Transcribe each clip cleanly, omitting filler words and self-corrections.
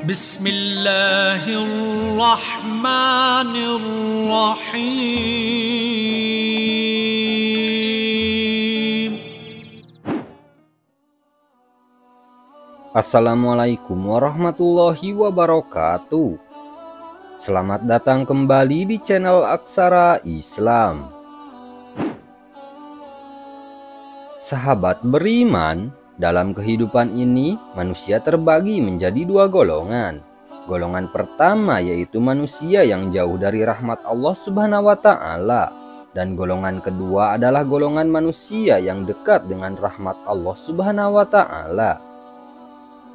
Bismillahirrahmanirrahim. Assalamualaikum warahmatullahi wabarakatuh. Selamat datang kembali di channel Aksara Islam. Sahabat beriman, dalam kehidupan ini manusia terbagi menjadi dua golongan. Golongan pertama yaitu manusia yang jauh dari rahmat Allah Subhanahu wa Ta'ala, dan golongan kedua adalah golongan manusia yang dekat dengan rahmat Allah Subhanahu wa Ta'ala.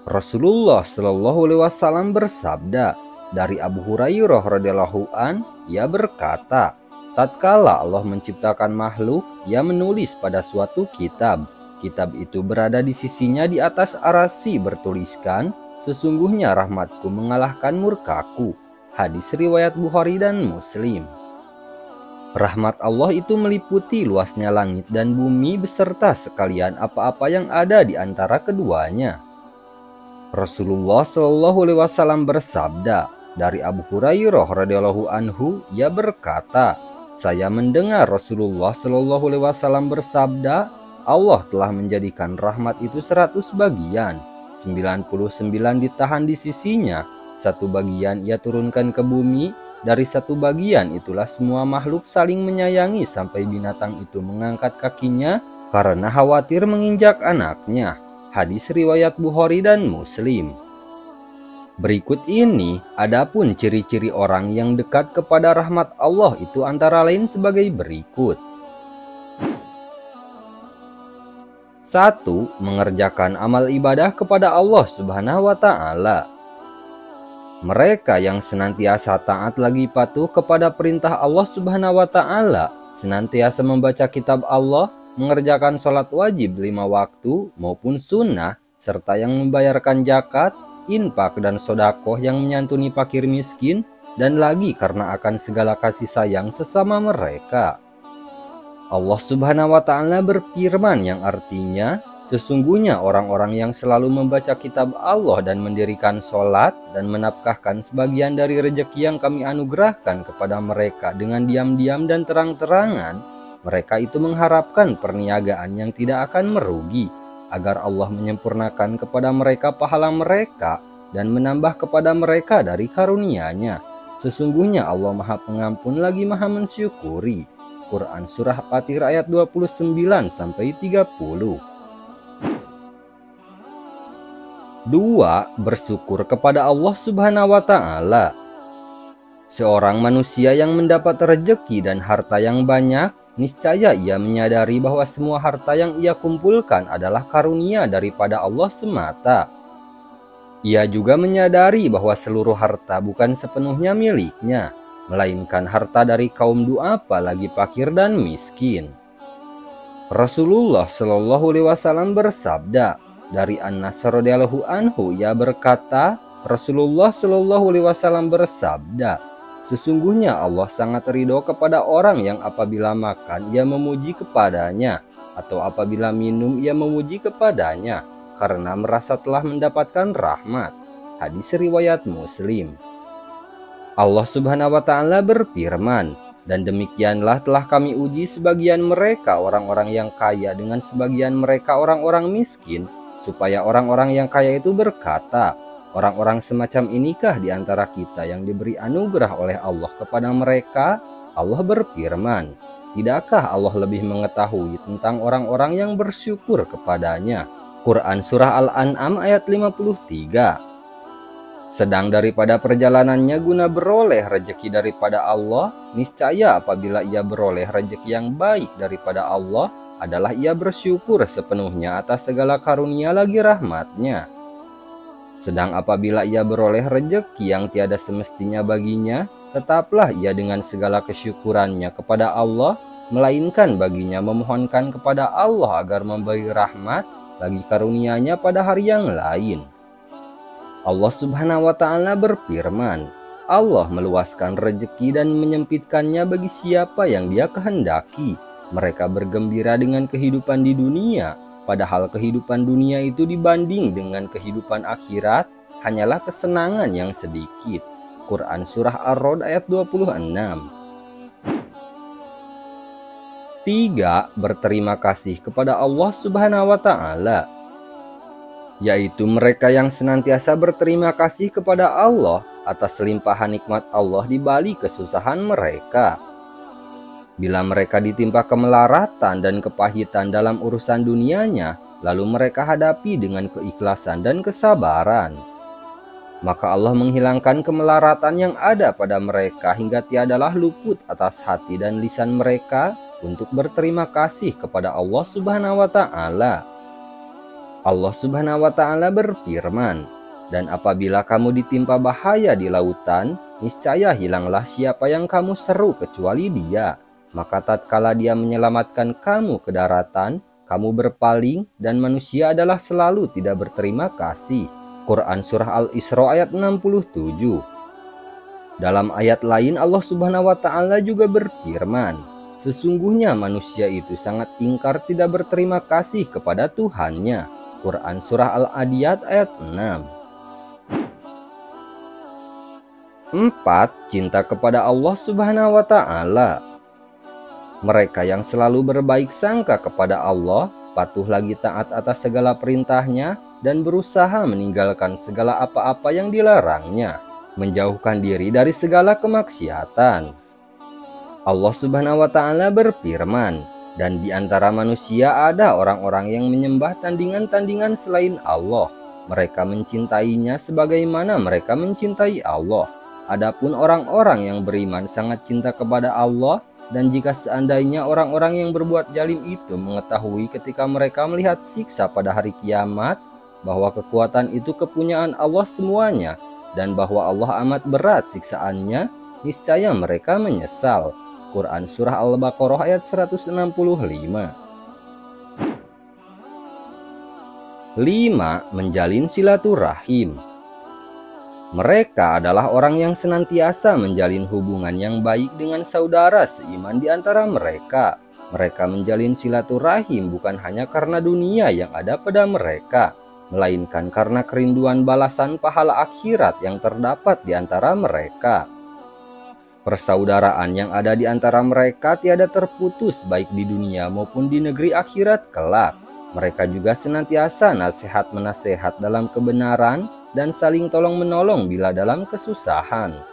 Rasulullah Shallallahu Alaihi Wasallam bersabda dari Abu Hurairah radhiyallahu an, ia berkata, tatkala Allah menciptakan makhluk, ia menulis pada suatu kitab. Kitab itu berada di sisinya di atas arasy bertuliskan, sesungguhnya rahmatku mengalahkan murkaku. Hadis riwayat Bukhari dan Muslim. Rahmat Allah itu meliputi luasnya langit dan bumi beserta sekalian apa-apa yang ada di antara keduanya. Rasulullah Shallallahu Alaihi Wasallam bersabda dari Abu Hurairah radhiyallahu anhu, ia berkata, saya mendengar Rasulullah Shallallahu Alaihi Wasallam bersabda, Allah telah menjadikan rahmat itu 100 bagian, 99 ditahan di sisinya, 1 bagian ia turunkan ke bumi, dari 1 bagian itulah semua makhluk saling menyayangi sampai binatang itu mengangkat kakinya karena khawatir menginjak anaknya. Hadis riwayat Bukhari dan Muslim. Berikut ini adapun ciri-ciri orang yang dekat kepada rahmat Allah itu antara lain sebagai berikut. 1. Mengerjakan amal ibadah kepada Allah Subhanahu wa Ta'ala. Mereka yang senantiasa taat lagi patuh kepada perintah Allah Subhanahu wa Ta'ala, senantiasa membaca kitab Allah, mengerjakan sholat wajib 5 waktu maupun sunnah, serta yang membayarkan zakat, infak dan sodakoh yang menyantuni fakir miskin, dan lagi karena akan segala kasih sayang sesama mereka. Allah Subhanahu wa Ta'ala berfirman yang artinya, sesungguhnya orang-orang yang selalu membaca kitab Allah dan mendirikan sholat dan menafkahkan sebagian dari rezeki yang kami anugerahkan kepada mereka dengan diam-diam dan terang-terangan, mereka itu mengharapkan perniagaan yang tidak akan merugi, agar Allah menyempurnakan kepada mereka pahala mereka dan menambah kepada mereka dari karunia-Nya. Sesungguhnya Allah Maha Pengampun lagi Maha Mensyukuri. Quran Surah Fatir ayat 29-30. 2. Bersyukur kepada Allah Subhanahu wa Ta'ala. Seorang manusia yang mendapat rezeki dan harta yang banyak, niscaya ia menyadari bahwa semua harta yang ia kumpulkan adalah karunia daripada Allah semata. Ia juga menyadari bahwa seluruh harta bukan sepenuhnya miliknya, melainkan harta dari kaum du'afa lagi fakir dan miskin. Rasulullah Shallallahu Alaihi Wasallam bersabda dari Anas radhiyallahu anhu, ia berkata, Rasulullah Shallallahu Alaihi Wasallam bersabda, sesungguhnya Allah sangat ridho kepada orang yang apabila makan ia memuji kepadanya, atau apabila minum ia memuji kepadanya, karena merasa telah mendapatkan rahmat. Hadis riwayat Muslim. Allah Subhanahu wa Ta'ala berfirman, dan demikianlah telah kami uji sebagian mereka orang-orang yang kaya dengan sebagian mereka orang-orang miskin, supaya orang-orang yang kaya itu berkata, orang-orang semacam inikah di antara kita yang diberi anugerah oleh Allah kepada mereka? Allah berfirman, tidakkah Allah lebih mengetahui tentang orang-orang yang bersyukur kepadanya? Quran Surah Al-An'am ayat 53. Sedang daripada perjalanannya guna beroleh rezeki daripada Allah, niscaya apabila ia beroleh rezeki yang baik daripada Allah, adalah ia bersyukur sepenuhnya atas segala karunia lagi rahmatnya. Sedang apabila ia beroleh rezeki yang tiada semestinya baginya, tetaplah ia dengan segala kesyukurannya kepada Allah, melainkan baginya memohonkan kepada Allah agar memberi rahmat bagi karunia-Nya pada hari yang lain. Allah Subhanahu wa Ta'ala berfirman, Allah meluaskan rezeki dan menyempitkannya bagi siapa yang Dia kehendaki. Mereka bergembira dengan kehidupan di dunia, padahal kehidupan dunia itu dibanding dengan kehidupan akhirat hanyalah kesenangan yang sedikit. Quran Surah Ar-Rod ayat 26. 3. Berterima kasih kepada Allah Subhanahu wa Ta'ala, yaitu mereka yang senantiasa berterima kasih kepada Allah atas limpahan nikmat Allah di balik kesusahan mereka. Bila mereka ditimpa kemelaratan dan kepahitan dalam urusan dunianya, lalu mereka hadapi dengan keikhlasan dan kesabaran, maka Allah menghilangkan kemelaratan yang ada pada mereka hingga tiadalah luput atas hati dan lisan mereka untuk berterima kasih kepada Allah Subhanahu wa Ta'ala. Allah Subhanahu wa Ta'ala berfirman, "Dan apabila kamu ditimpa bahaya di lautan, niscaya hilanglah siapa yang kamu seru kecuali Dia. Maka tatkala Dia menyelamatkan kamu ke daratan, kamu berpaling dan manusia adalah selalu tidak berterima kasih." Quran Surah Al-Isra ayat 67. Dalam ayat lain Allah Subhanahu wa Ta'ala juga berfirman, "Sesungguhnya manusia itu sangat ingkar tidak berterima kasih kepada Tuhannya." Quran Surah Al-Adiyat ayat 6. 4. Cinta kepada Allah Subhanahu wa Ta'ala. Mereka yang selalu berbaik sangka kepada Allah, patuh lagi taat atas segala perintahnya, dan berusaha meninggalkan segala apa-apa yang dilarangnya, menjauhkan diri dari segala kemaksiatan. Allah Subhanahu wa Ta'ala berfirman, "Dan di antara manusia ada orang-orang yang menyembah tandingan-tandingan selain Allah. Mereka mencintainya sebagaimana mereka mencintai Allah. Adapun orang-orang yang beriman sangat cinta kepada Allah, dan jika seandainya orang-orang yang berbuat zalim itu mengetahui ketika mereka melihat siksa pada hari kiamat, bahwa kekuatan itu kepunyaan Allah semuanya, dan bahwa Allah amat berat siksaannya, niscaya mereka menyesal." Quran Surah Al-Baqarah ayat 165. 5. Menjalin silaturahim. Mereka adalah orang yang senantiasa menjalin hubungan yang baik dengan saudara seiman di antara mereka. Mereka menjalin silaturahim bukan hanya karena dunia yang ada pada mereka, melainkan karena kerinduan balasan pahala akhirat yang terdapat di antara mereka. Persaudaraan yang ada di antara mereka tiada terputus baik di dunia maupun di negeri akhirat kelak. Mereka juga senantiasa nasihat-menasehat dalam kebenaran dan saling tolong-menolong bila dalam kesusahan.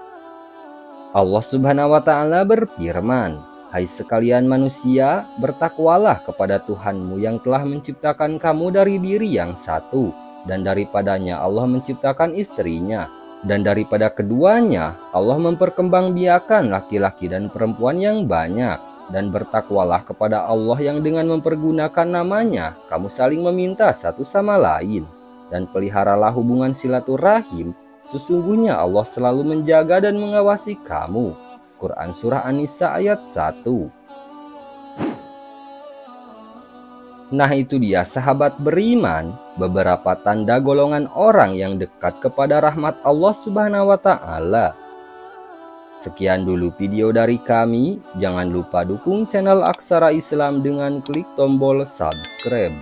Allah Subhanahu wa Ta'ala berfirman, "Hai sekalian manusia, bertakwalah kepada Tuhanmu yang telah menciptakan kamu dari diri yang satu, dan daripadanya Allah menciptakan istrinya, dan daripada keduanya Allah memperkembangbiakan laki-laki dan perempuan yang banyak, dan bertakwalah kepada Allah yang dengan mempergunakan namanya kamu saling meminta satu sama lain, dan peliharalah hubungan silaturahim, sesungguhnya Allah selalu menjaga dan mengawasi kamu." Quran Surah An-Nisa ayat 1. Nah, itu dia sahabat beriman, beberapa tanda golongan orang yang dekat kepada rahmat Allah Subhanahu wa Ta'ala. Sekian dulu video dari kami. Jangan lupa dukung channel Aksara Islam dengan klik tombol subscribe.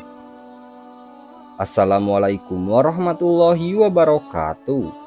Assalamualaikum warahmatullahi wabarakatuh.